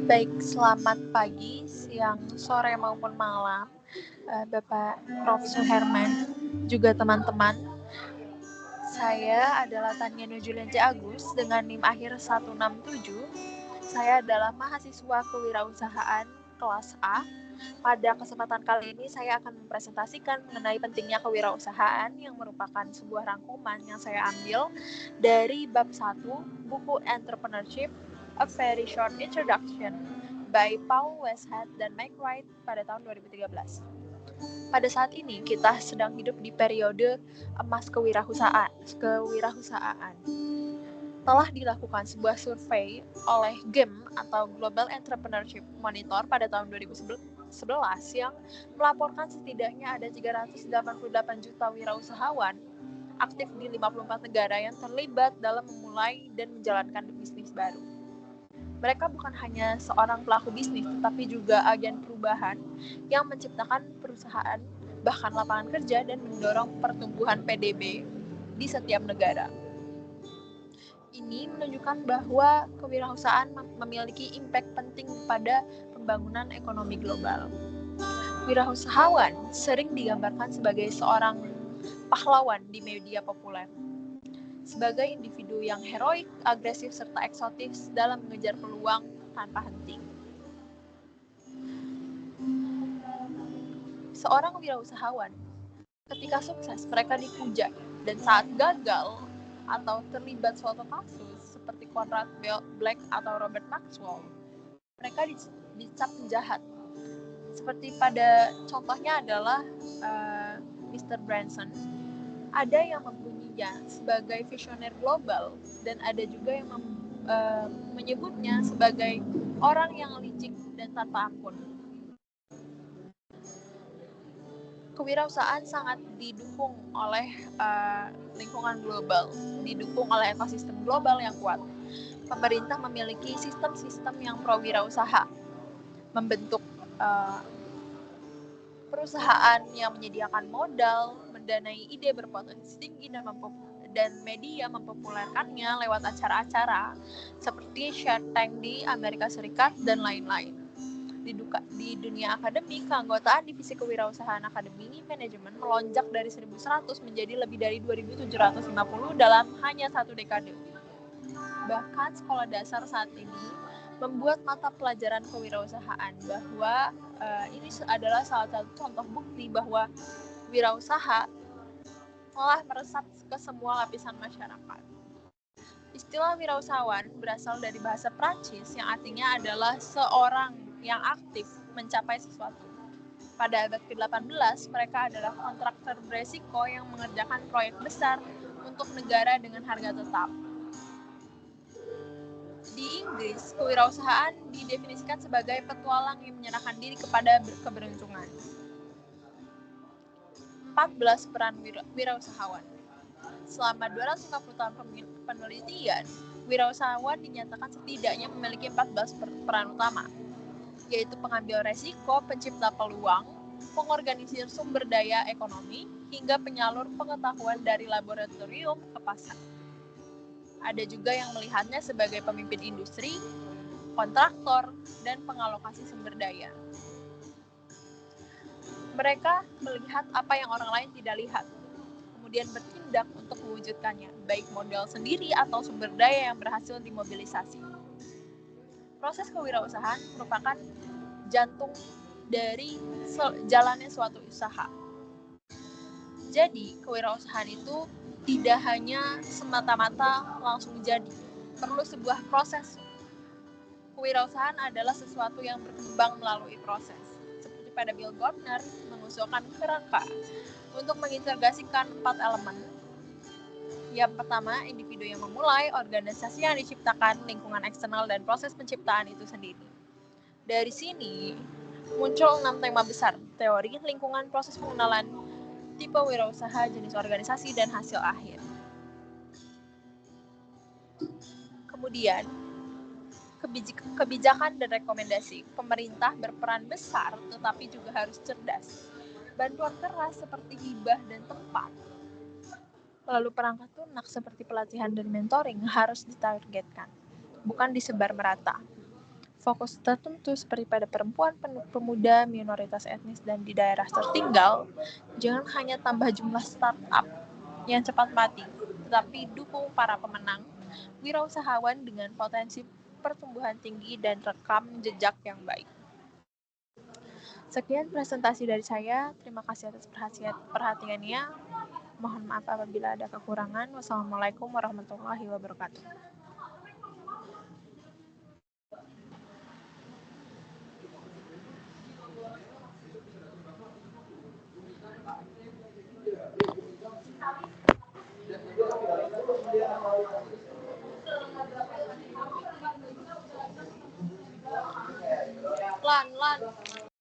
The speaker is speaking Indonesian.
Baik, selamat pagi, siang, sore maupun malam, Bapak Prof. Suherman, juga teman-teman. Saya adalah Tania Julian C. Agus dengan NIM akhir 167. Saya adalah mahasiswa kewirausahaan kelas A. Pada kesempatan kali ini saya akan mempresentasikan mengenai pentingnya kewirausahaan yang merupakan sebuah rangkuman yang saya ambil dari bab 1 buku Entrepreneurship, A Very Short Introduction by Paul Westhead dan Mike Wright pada tahun 2013. Pada saat ini kita sedang hidup di periode emas kewirausahaan. Telah dilakukan sebuah survei oleh GEM atau Global Entrepreneurship Monitor pada tahun 2011 yang melaporkan setidaknya ada 388 juta wirausahawan aktif di 54 negara yang terlibat dalam memulai dan menjalankan bisnis baru. Mereka bukan hanya seorang pelaku bisnis, tetapi juga agen perubahan yang menciptakan perusahaan, bahkan lapangan kerja dan mendorong pertumbuhan PDB di setiap negara. Ini menunjukkan bahwa kewirausahaan memiliki impact penting pada pembangunan ekonomi global. Wirausahawan sering digambarkan sebagai seorang pahlawan di media populer, sebagai individu yang heroik, agresif, serta eksotis dalam mengejar peluang tanpa henti. Seorang wirausahawan, ketika sukses, mereka dipuja, dan saat gagal atau terlibat suatu kasus seperti Conrad Black atau Robert Maxwell, mereka dicap penjahat. Seperti pada contohnya adalah Mr. Branson. Ada yang membunyinya sebagai visioner global dan ada juga yang menyebutnya sebagai orang yang licik dan tanpa ampun. Kewirausahaan sangat didukung oleh lingkungan global, didukung oleh ekosistem global yang kuat. Pemerintah memiliki sistem-sistem yang pro-wirausaha, membentuk perusahaan yang menyediakan modal, mendanai ide berpotensi tinggi dan media mempopulerkannya lewat acara-acara seperti Shark Tank di Amerika Serikat dan lain-lain. Di dunia akademik, keanggotaan divisi kewirausahaan akademi manajemen melonjak dari 1.100 menjadi lebih dari 2.750 dalam hanya satu dekade. Bahkan sekolah dasar saat ini membuat mata pelajaran kewirausahaan, bahwa ini adalah salah satu contoh bukti bahwa wirausaha telah meresap ke semua lapisan masyarakat. Istilah wirausahawan berasal dari bahasa Prancis yang artinya adalah seorang yang aktif mencapai sesuatu. Pada abad ke-18, mereka adalah kontraktor beresiko yang mengerjakan proyek besar untuk negara dengan harga tetap. Di Inggris, kewirausahaan didefinisikan sebagai petualang yang menyerahkan diri kepada keberuntungan. 14 peran wirausahawan. Selama 250 tahun penelitian, wirausahawan dinyatakan setidaknya memiliki 14 peran utama, yaitu pengambil resiko, pencipta peluang, pengorganisir sumber daya ekonomi, hingga penyalur pengetahuan dari laboratorium ke pasar. Ada juga yang melihatnya sebagai pemimpin industri, kontraktor, dan pengalokasi sumber daya. Mereka melihat apa yang orang lain tidak lihat, kemudian bertindak untuk mewujudkannya, baik modal sendiri atau sumber daya yang berhasil dimobilisasi. Proses kewirausahaan merupakan jantung dari jalannya suatu usaha. Jadi, kewirausahaan itu tidak hanya semata-mata langsung jadi, perlu sebuah proses. Kewirausahaan adalah sesuatu yang berkembang melalui proses. Seperti pada Bill Gautner mengusulkan kerangka untuk mengintegrasikan 4 elemen. Yang pertama, individu yang memulai, organisasi yang diciptakan, lingkungan eksternal, dan proses penciptaan itu sendiri. Dari sini muncul 6 tema besar: teori, lingkungan, proses pengenalan, tipe wirausaha, jenis organisasi, dan hasil akhir. Kemudian, kebijakan dan rekomendasi. Pemerintah berperan besar, tetapi juga harus cerdas. Bantuan keras seperti hibah dan tempat, lalu perangkat lunak seperti pelatihan dan mentoring harus ditargetkan. bukan disebar merata. Fokus tertentu seperti pada perempuan, pemuda, minoritas etnis, dan di daerah tertinggal, jangan hanya tambah jumlah startup yang cepat mati, tetapi dukung para pemenang, wirausahawan dengan potensi pertumbuhan tinggi dan rekam jejak yang baik. Sekian presentasi dari saya. Terima kasih atas perhatiannya. Mohon maaf apabila ada kekurangan. Wassalamualaikum warahmatullahi wabarakatuh.